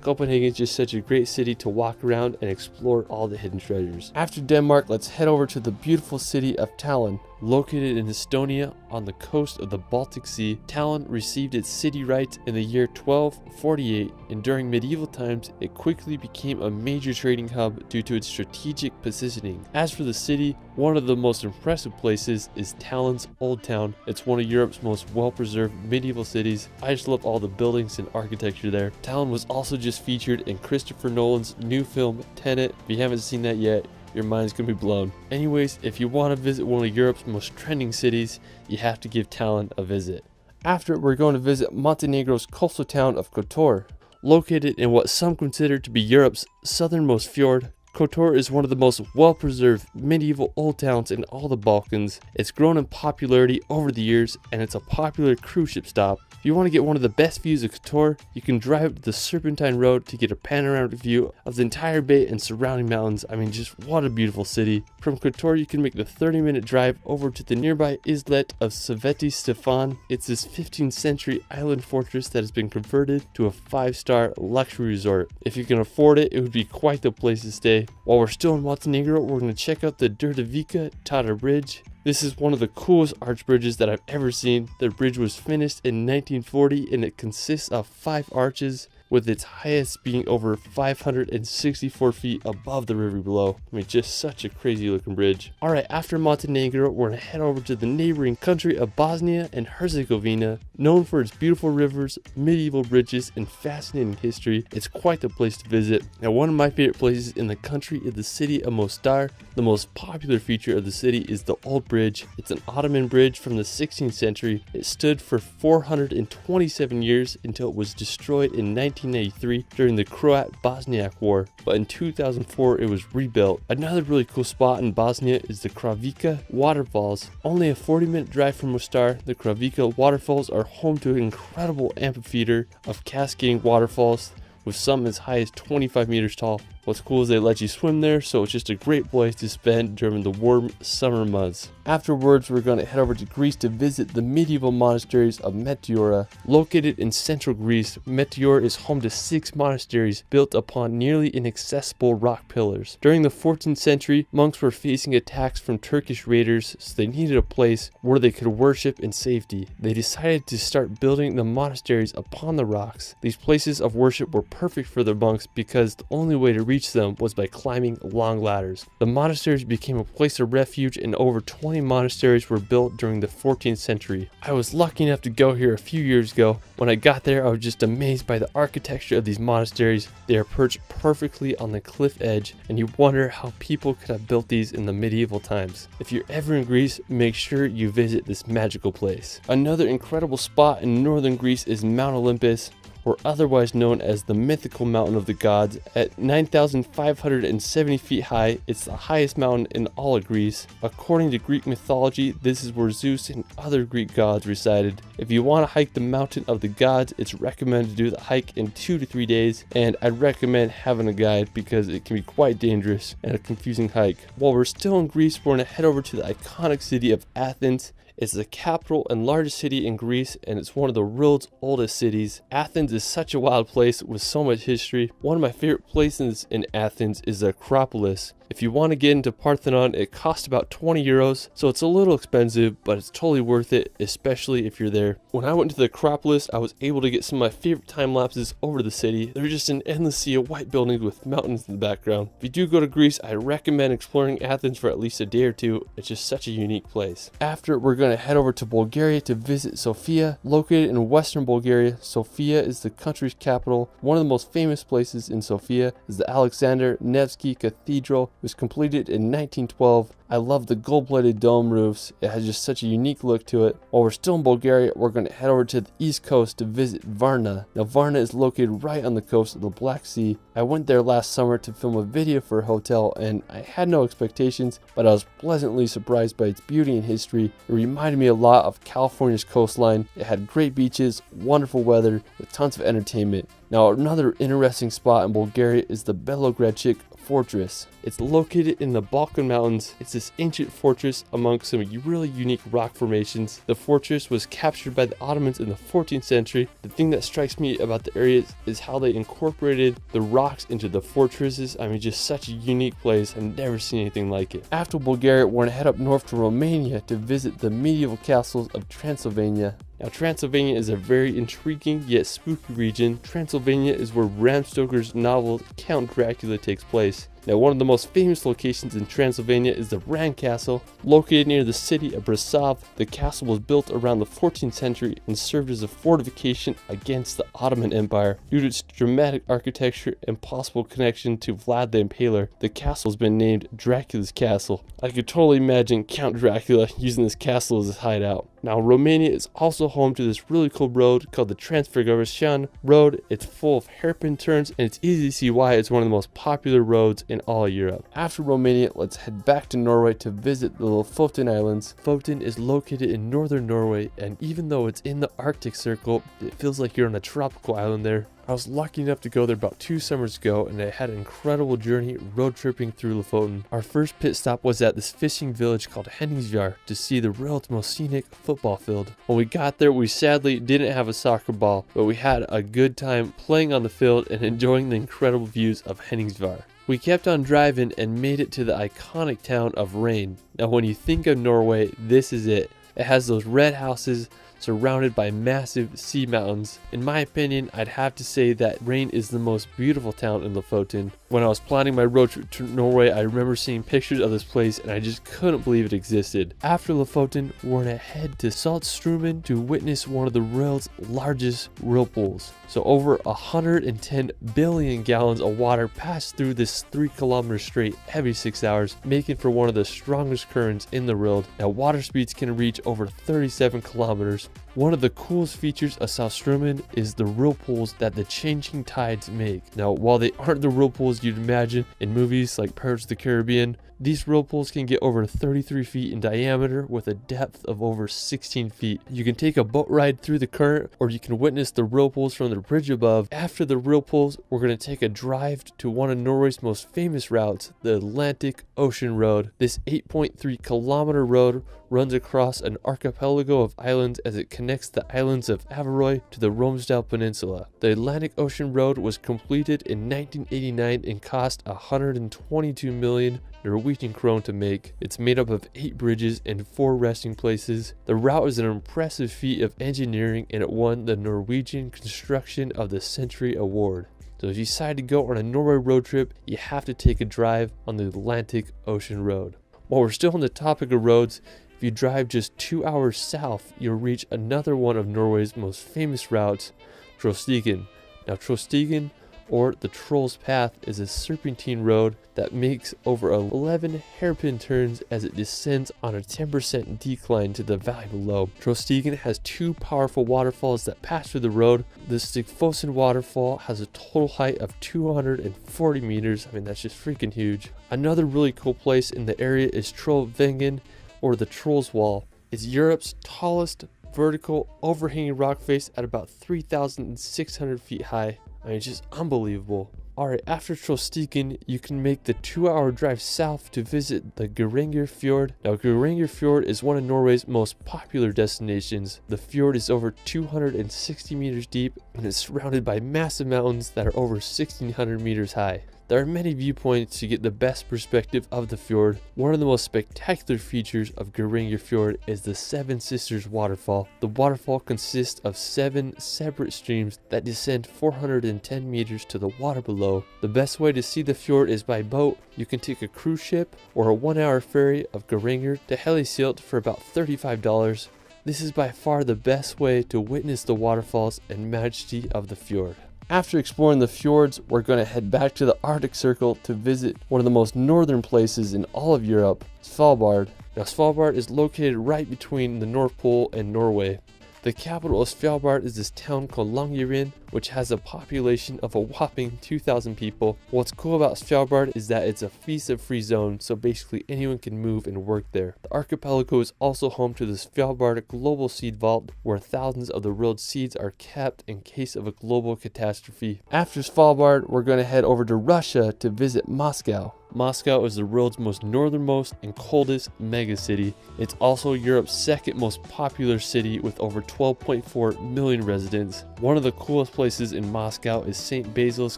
Speaker 1: Copenhagen is just such a great city to walk around and explore all the hidden treasures. After Denmark, let's head over to the beautiful city of Tallinn. Located in Estonia on the coast of the Baltic Sea, Tallinn received its city rights in the year 1248, and during medieval times it quickly became a major trading hub due to its strategic positioning. As for the city, one of the most impressive places is Tallinn's Old Town. It's one of Europe's most well-preserved medieval cities. I just love all the buildings and architecture there. Tallinn was also just featured in Christopher Nolan's new film Tenet. If you haven't seen that yet, your mind's gonna be blown. Anyways, if you want to visit one of Europe's most trending cities, you have to give Tallinn a visit. After, we're going to visit Montenegro's coastal town of Kotor. Located in what some consider to be Europe's southernmost fjord, Kotor is one of the most well-preserved medieval old towns in all the Balkans. It's grown in popularity over the years, and it's a popular cruise ship stop. If you want to get one of the best views of Kotor, you can drive up the Serpentine Road to get a panoramic view of the entire bay and surrounding mountains. I mean, just what a beautiful city. From Kotor, you can make the 30-minute drive over to the nearby islet of Sveti Stefan. It's this 15th century island fortress that has been converted to a 5-star luxury resort. If you can afford it, it would be quite the place to stay. While we're still in Montenegro, we're going to check out the Đurđevica Tata Bridge. This is one of the coolest arch bridges that I've ever seen. The bridge was finished in 1940 and it consists of 5 arches, with its highest being over 564 feet above the river below. I mean, just such a crazy looking bridge. Alright, after Montenegro, we're going to head over to the neighboring country of Bosnia and Herzegovina. Known for its beautiful rivers, medieval bridges, and fascinating history, it's quite the place to visit. Now, one of my favorite places in the country is the city of Mostar. The most popular feature of the city is the Old Bridge. It's an Ottoman bridge from the 16th century. It stood for 427 years until it was destroyed in 1993 during the Croat-Bosniak War, but in 2004 it was rebuilt. Another really cool spot in Bosnia is the Kravica Waterfalls. Only a 40-minute drive from Mostar, the Kravica Waterfalls are home to an incredible amphitheater of cascading waterfalls, with some as high as 25 meters tall. What's cool is they let you swim there, so it's just a great place to spend during the warm summer months. Afterwards, we're going to head over to Greece to visit the medieval monasteries of Meteora. Located in central Greece, Meteora is home to 6 monasteries built upon nearly inaccessible rock pillars. During the 14th century, monks were facing attacks from Turkish raiders, so they needed a place where they could worship in safety. They decided to start building the monasteries upon the rocks. These places of worship were perfect for the monks because the only way to reach them was by climbing long ladders. The monasteries became a place of refuge, and over 20 monasteries were built during the 14th century. I was lucky enough to go here a few years ago. When I got there, I was just amazed by the architecture of these monasteries. They are perched perfectly on the cliff edge, and you wonder how people could have built these in the medieval times. If you're ever in Greece, make sure you visit this magical place. Another incredible spot in northern Greece is Mount Olympus, or otherwise known as the mythical mountain of the gods. At 9,570 feet high, it's the highest mountain in all of Greece. According to Greek mythology, this is where Zeus and other Greek gods resided. If you want to hike the mountain of the gods, it's recommended to do the hike in 2 to 3 days, and I'd recommend having a guide because it can be quite dangerous and a confusing hike. While we're still in Greece, we're going to head over to the iconic city of Athens. It's the capital and largest city in Greece, and it's one of the world's oldest cities. Athens is such a wild place with so much history. One of my favorite places in Athens is the Acropolis. If you want to get into Parthenon, it costs about 20 euros, so it's a little expensive, but it's totally worth it, especially if you're there. When I went to the Acropolis, I was able to get some of my favorite time lapses over the city. They're just an endless sea of white buildings with mountains in the background. If you do go to Greece, I recommend exploring Athens for at least a day or two. It's just such a unique place. After, we're going to head over to Bulgaria to visit Sofia. Located in western Bulgaria, Sofia is the country's capital. One of the most famous places in Sofia is the Alexander Nevsky Cathedral, was completed in 1912. I love the gold-plated dome roofs. It has just such a unique look to it. While we're still in Bulgaria, we're going to head over to the east coast to visit Varna. Now Varna is located right on the coast of the Black Sea. I went there last summer to film a video for a hotel and I had no expectations, but I was pleasantly surprised by its beauty and history. It reminded me a lot of California's coastline. It had great beaches, wonderful weather, with tons of entertainment. Now another interesting spot in Bulgaria is the Belogradchik Fortress. It's located in the Balkan Mountains. It's this ancient fortress amongst some really unique rock formations. The fortress was captured by the Ottomans in the 14th century. The thing that strikes me about the area is how they incorporated the rocks into the fortresses. I mean, just such a unique place. I've never seen anything like it. After Bulgaria, we're going to head up north to Romania to visit the medieval castles of Transylvania. Now, Transylvania is a very intriguing yet spooky region. Transylvania is where Bram Stoker's novel Count Dracula takes place. Now, one of the most famous locations in Transylvania is the Bran Castle. Located near the city of Brasov, the castle was built around the 14th century and served as a fortification against the Ottoman Empire. Due to its dramatic architecture and possible connection to Vlad the Impaler, the castle has been named Dracula's Castle. I could totally imagine Count Dracula using this castle as his hideout. Now, Romania is also home to this really cool road called the Transfăgărășan Road. It's full of hairpin turns, and it's easy to see why it's one of the most popular roads in all of Europe. After Romania, let's head back to Norway to visit the Lofoten Islands. Lofoten is located in northern Norway, and even though it's in the Arctic Circle, it feels like you're on a tropical island there. I was lucky enough to go there about 2 summers ago, and I had an incredible journey road tripping through Lofoten. Our first pit stop was at this fishing village called Henningsvær to see the world's most scenic football field. When we got there, we sadly didn't have a soccer ball, but we had a good time playing on the field and enjoying the incredible views of Henningsvær. We kept on driving and made it to the iconic town of Rain. Now, when you think of Norway, this is it. It has those red houses surrounded by massive sea mountains. In my opinion, I'd have to say that Rain is the most beautiful town in Lofoten. When I was planning my road trip to Norway, I remember seeing pictures of this place and I just couldn't believe it existed. After Lofoten, we're gonna head to Saltstraumen to witness one of the world's largest whirlpools. So over 110 billion gallons of water pass through this 3-kilometer strait every 6 hours, making for one of the strongest currents in the world. Now, water speeds can reach over 37 kilometers. One of the coolest features of Saltstraumen is the whirlpools that the changing tides make. Now, while they aren't the whirlpools you'd imagine in movies like Pirates of the Caribbean, these whirlpools can get over 33 feet in diameter with a depth of over 16 feet. You can take a boat ride through the current, or you can witness the whirlpools from the bridge above. After the whirlpools, we're going to take a drive to one of Norway's most famous routes, the Atlantic Ocean Road. This 8.3 kilometer road runs across an archipelago of islands as it connects the islands of Averøy to the Romsdal Peninsula. The Atlantic Ocean Road was completed in 1989 and cost 122 million Norwegian krone to make. It's made up of 8 bridges and 4 resting places. The route is an impressive feat of engineering and it won the Norwegian Construction of the Century Award. So if you decide to go on a Norway road trip, you have to take a drive on the Atlantic Ocean Road. While we're still on the topic of roads, if you drive just 2 hours south, you'll reach another one of Norway's most famous routes, Trollstigen. Now, Trollstigen, or the Troll's Path, is a serpentine road that makes over 11 hairpin turns as it descends on a 10% decline to the valley below. Trollstigen has 2 powerful waterfalls that pass through the road. The Stigfossen waterfall has a total height of 240 meters. I mean, that's just freaking huge. Another really cool place in the area is Trollveggen, or the Troll's Wall. It's Europe's tallest vertical overhanging rock face at about 3,600 feet high. I mean, it's just unbelievable. Alright, after Trollstigen, you can make the 2-hour drive south to visit the Geiranger Fjord. Now, Geiranger Fjord is one of Norway's most popular destinations. The fjord is over 260 meters deep and is surrounded by massive mountains that are over 1,600 meters high. There are many viewpoints to get the best perspective of the fjord. One of the most spectacular features of Geiranger Fjord is the Seven Sisters waterfall. The waterfall consists of 7 separate streams that descend 410 meters to the water below. The best way to see the fjord is by boat. You can take a cruise ship or a 1-hour ferry of Geiranger to Helisilt for about $35. This is by far the best way to witness the waterfalls and majesty of the fjord. After exploring the fjords, we're going to head back to the Arctic Circle to visit one of the most northern places in all of Europe, Svalbard. Now Svalbard is located right between the North Pole and Norway. The capital of Svalbard is this town called Longyearbyen, which has a population of a whopping 2,000 people. What's cool about Svalbard is that it's a visa-free zone, so basically anyone can move and work there. The archipelago is also home to the Svalbard Global Seed Vault, where thousands of the world's seeds are kept in case of a global catastrophe. After Svalbard, we're going to head over to Russia to visit Moscow. Moscow is the world's most northernmost and coldest megacity. It's also Europe's second most popular city with over 12.4 million residents. One of the coolest places in Moscow is St. Basil's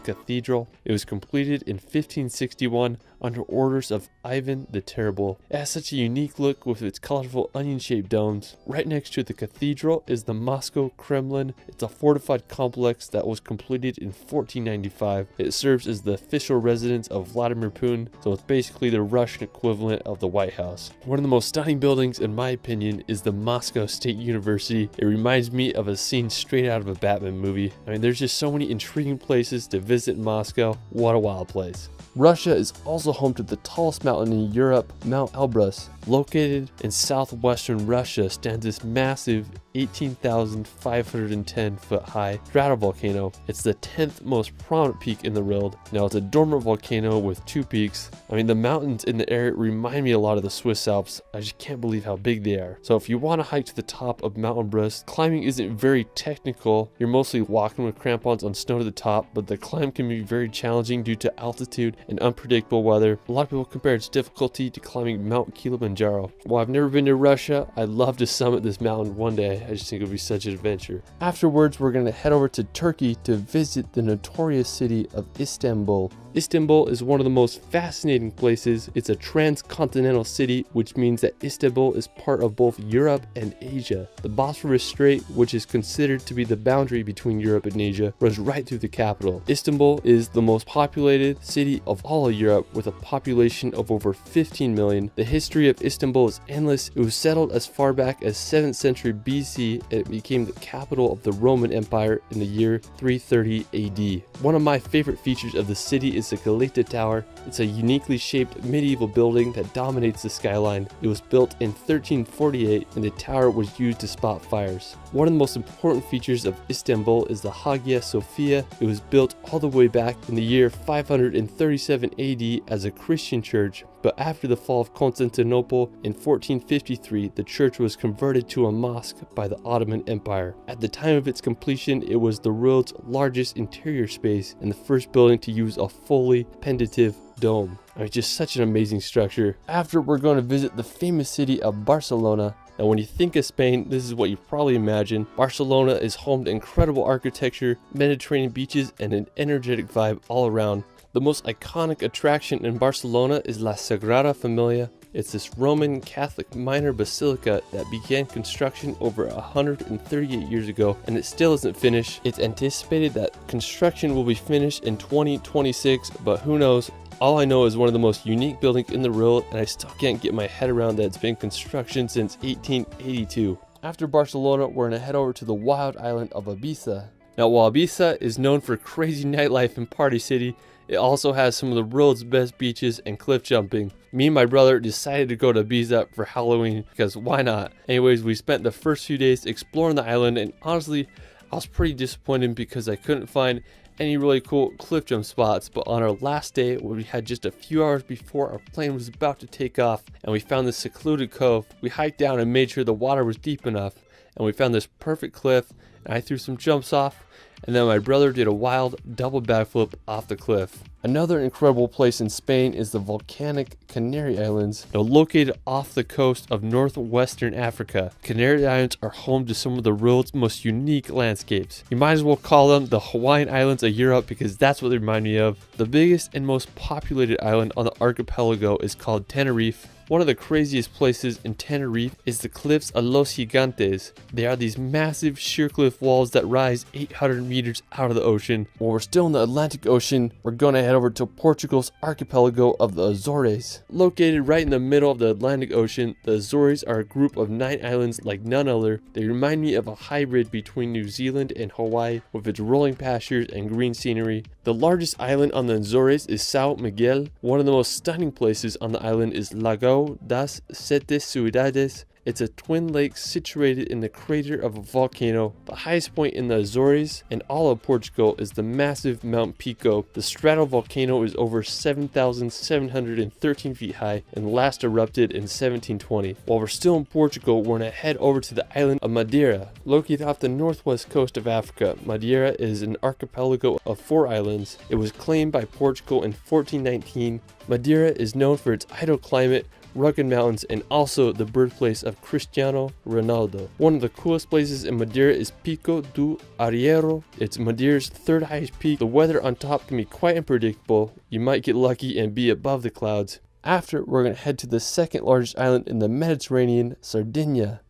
Speaker 1: Cathedral. It was completed in 1561 under orders of Ivan the Terrible. It has such a unique look with its colorful onion-shaped domes. Right next to the cathedral is the Moscow Kremlin. It's a fortified complex that was completed in 1495. It serves as the official residence of Vladimir Putin, so it's basically the Russian equivalent of the White House. One of the most stunning buildings, in my opinion, is the Moscow State University. It reminds me of a scene straight out of a Batman movie. I mean, there's just so many intriguing places to visit in Moscow. What a wild place. Russia is also home to the tallest mountain in Europe, Mount Elbrus. Located in southwestern Russia stands this massive 18,510 foot high stratovolcano. It's the 10th most prominent peak in the world. Now it's a dormant volcano with 2 peaks. I mean, the mountains in the area remind me a lot of the Swiss Alps. I just can't believe how big they are. So if you want to hike to the top of Mount Elbrus, climbing isn't very technical. You're mostly walking with crampons on snow to the top, but the climb can be very challenging due to altitude and unpredictable weather. A lot of people compare its difficulty to climbing Mount Kilimanjaro. While I've never been to Russia, I'd love to summit this mountain one day. I just think it would be such an adventure. Afterwards, we're going to head over to Turkey to visit the notorious city of Istanbul. Istanbul is one of the most fascinating places. It's a transcontinental city, which means that Istanbul is part of both Europe and Asia. The Bosphorus Strait, which is considered to be the boundary between Europe and Asia, runs right through the capital. Istanbul is the most populated city of all of Europe with a population of over 15 million. The history of Istanbul is endless. It was settled as far back as 7th century BC and it became the capital of the Roman Empire in the year 330 AD. One of my favorite features of the city is the Galata Tower. It's a uniquely shaped medieval building that dominates the skyline. It was built in 1348 and the tower was used to spot fires. One of the most important features of Istanbul is the Hagia Sophia. It was built all the way back in the year 537 AD as a Christian church, but after the fall of Constantinople in 1453, the church was converted to a mosque by the Ottoman Empire. At the time of its completion, it was the world's largest interior space and the first building to use a fully pendative dome. I mean, just such an amazing structure. After, we're going to visit the famous city of Barcelona. Now, when you think of Spain, this is what you probably imagine. Barcelona is home to incredible architecture, Mediterranean beaches, and an energetic vibe all around. The most iconic attraction in Barcelona is La Sagrada Familia. It's this Roman Catholic minor basilica that began construction over 138 years ago and it still isn't finished. It's anticipated that construction will be finished in 2026, but who knows? All I know is one of the most unique buildings in the world and I still can't get my head around that it's been in construction since 1882. After Barcelona, we're going to head over to the wild island of Ibiza. Now, while Ibiza is known for crazy nightlife and party city, it also has some of the world's best beaches and cliff jumping. Me and my brother decided to go to Ibiza for Halloween because why not? Anyways, we spent the first few days exploring the island and honestly, I was pretty disappointed because I couldn't find any really cool cliff jump spots, but on our last day, where we had just a few hours before our plane was about to take off and we found this secluded cove, we hiked down and made sure the water was deep enough and we found this perfect cliff and I threw some jumps off and then my brother did a wild double backflip off the cliff. Another incredible place in Spain is the volcanic Canary Islands. Now located off the coast of northwestern Africa, Canary Islands are home to some of the world's most unique landscapes. You might as well call them the Hawaiian Islands of Europe because that's what they remind me of. The biggest and most populated island on the archipelago is called Tenerife. One of the craziest places in Tenerife is the cliffs of Los Gigantes. They are these massive sheer cliff walls that rise 800 meters out of the ocean. While we're still in the Atlantic Ocean, we're going to head over to Portugal's archipelago of the Azores. Located right in the middle of the Atlantic Ocean, the Azores are a group of 9 islands like none other. They remind me of a hybrid between New Zealand and Hawaii, with its rolling pastures and green scenery. The largest island on the Azores is São Miguel. One of the most stunning places on the island is Lago das Sete Ciudades. It's a twin lake situated in the crater of a volcano. The highest point in the Azores and all of Portugal is the massive Mount Pico. The stratovolcano is over 7,713 feet high and last erupted in 1720. While we're still in Portugal, we're going to head over to the island of Madeira. Located off the northwest coast of Africa, Madeira is an archipelago of 4 islands. It was claimed by Portugal in 1419. Madeira is known for its idle climate, rugged mountains, and also the birthplace of Cristiano Ronaldo. One of the coolest places in Madeira is Pico do Arriero. It's Madeira's 3rd highest peak. The weather on top can be quite unpredictable. You might get lucky and be above the clouds. After, we're going to head to the 2nd largest island in the Mediterranean, Sardinia.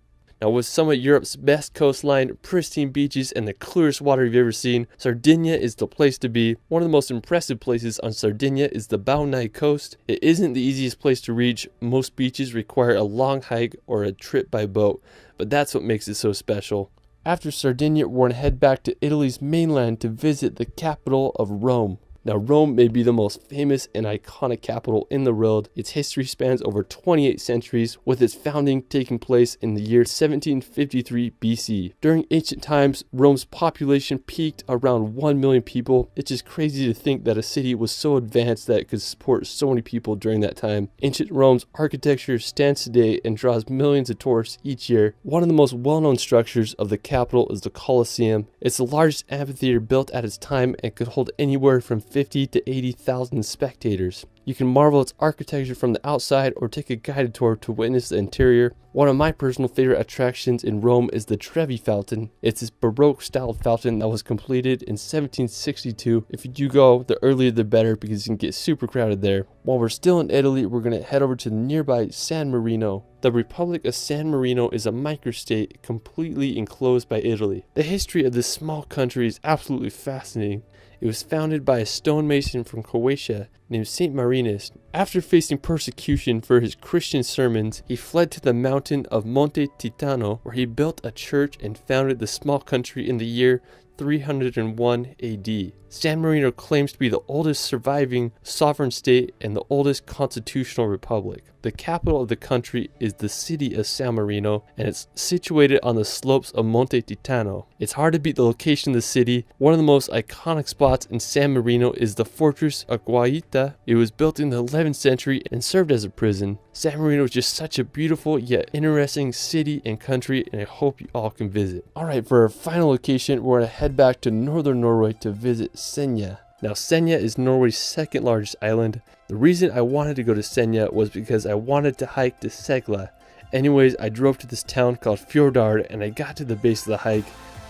Speaker 1: Now, with some of Europe's best coastline, pristine beaches, and the clearest water you've ever seen, Sardinia is the place to be. One of the most impressive places on Sardinia is the Baunai coast. It isn't the easiest place to reach. Most beaches require a long hike or a trip by boat, but that's what makes it so special. After Sardinia, we're going to head back to Italy's mainland to visit the capital of Rome. Now, Rome may be the most famous and iconic capital in the world. Its history spans over 28 centuries, with its founding taking place in the year 1753 BC. During ancient times, Rome's population peaked around 1 million people. It's just crazy to think that a city was so advanced that it could support so many people during that time. Ancient Rome's architecture stands today and draws millions of tourists each year. One of the most well-known structures of the capital is the Colosseum. It's the largest amphitheater built at its time and could hold anywhere from 50 to 80,000 spectators. You can marvel its architecture from the outside or take a guided tour to witness the interior. One of my personal favorite attractions in Rome is the Trevi Fountain. It's this Baroque styled fountain that was completed in 1762. If you do go, the earlier the better, because you can get super crowded there. While we're still in Italy, we're going to head over to the nearby San Marino. The Republic of San Marino is a microstate completely enclosed by Italy. The history of this small country is absolutely fascinating. It was founded by a stonemason from Croatia named Saint Marinus. After facing persecution for his Christian sermons, he fled to the mountain of Monte Titano, where he built a church and founded the small country in the year 301 AD. San Marino claims to be the oldest surviving sovereign state and the oldest constitutional republic. The capital of the country is the city of San Marino, and it's situated on the slopes of Monte Titano. It's hard to beat the location of the city. One of the most iconic spots in San Marino is the fortress of Guaita. It was built in the 11th century and served as a prison. San Marino is just such a beautiful yet interesting city and country, and I hope you all can visit. Alright, for our final location, we're going to head back to northern Norway to visit Senja. Now, Senja is Norway's 2nd largest island. The reason I wanted to go to Senja was because I wanted to hike to Segla. Anyways, I drove to this town called Fjordard and I got to the base of the hike.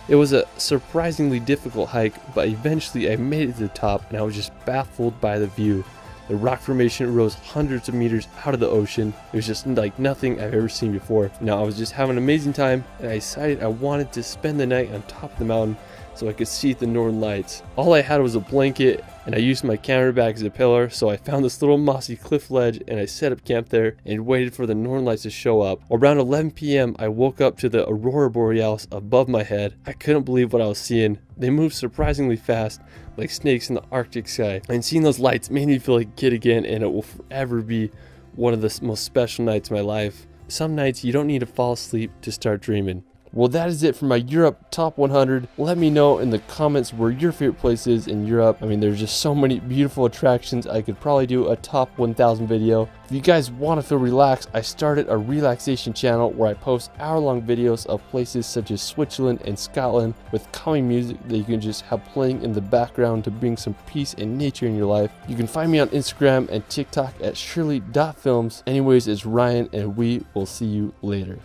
Speaker 1: It was a surprisingly difficult hike, but eventually I made it to the top and I was just baffled by the view. The rock formation rose hundreds of meters out of the ocean. It was just like nothing I've ever seen before. Now, I was just having an amazing time and I decided I wanted to spend the night on top of the mountain so I could see the northern lights. All I had was a blanket and I used my camera bag as a pillar, so I found this little mossy cliff ledge and I set up camp there and waited for the northern lights to show up. Around 11 p.m. I woke up to the aurora borealis above my head. I couldn't believe what I was seeing. They moved surprisingly fast, like snakes in the Arctic sky. And seeing those lights made me feel like a kid again, and it will forever be one of the most special nights of my life. Some nights you don't need to fall asleep to start dreaming. Well, that is it for my Europe Top 100. Let me know in the comments where your favorite place is in Europe. I mean, there's just so many beautiful attractions. I could probably do a Top 1000 video. If you guys want to feel relaxed, I started a relaxation channel where I post hour-long videos of places such as Switzerland and Scotland with calming music that you can just have playing in the background to bring some peace and nature in your life. You can find me on Instagram and TikTok at shirley.films. Anyways, it's Ryan, and we will see you later.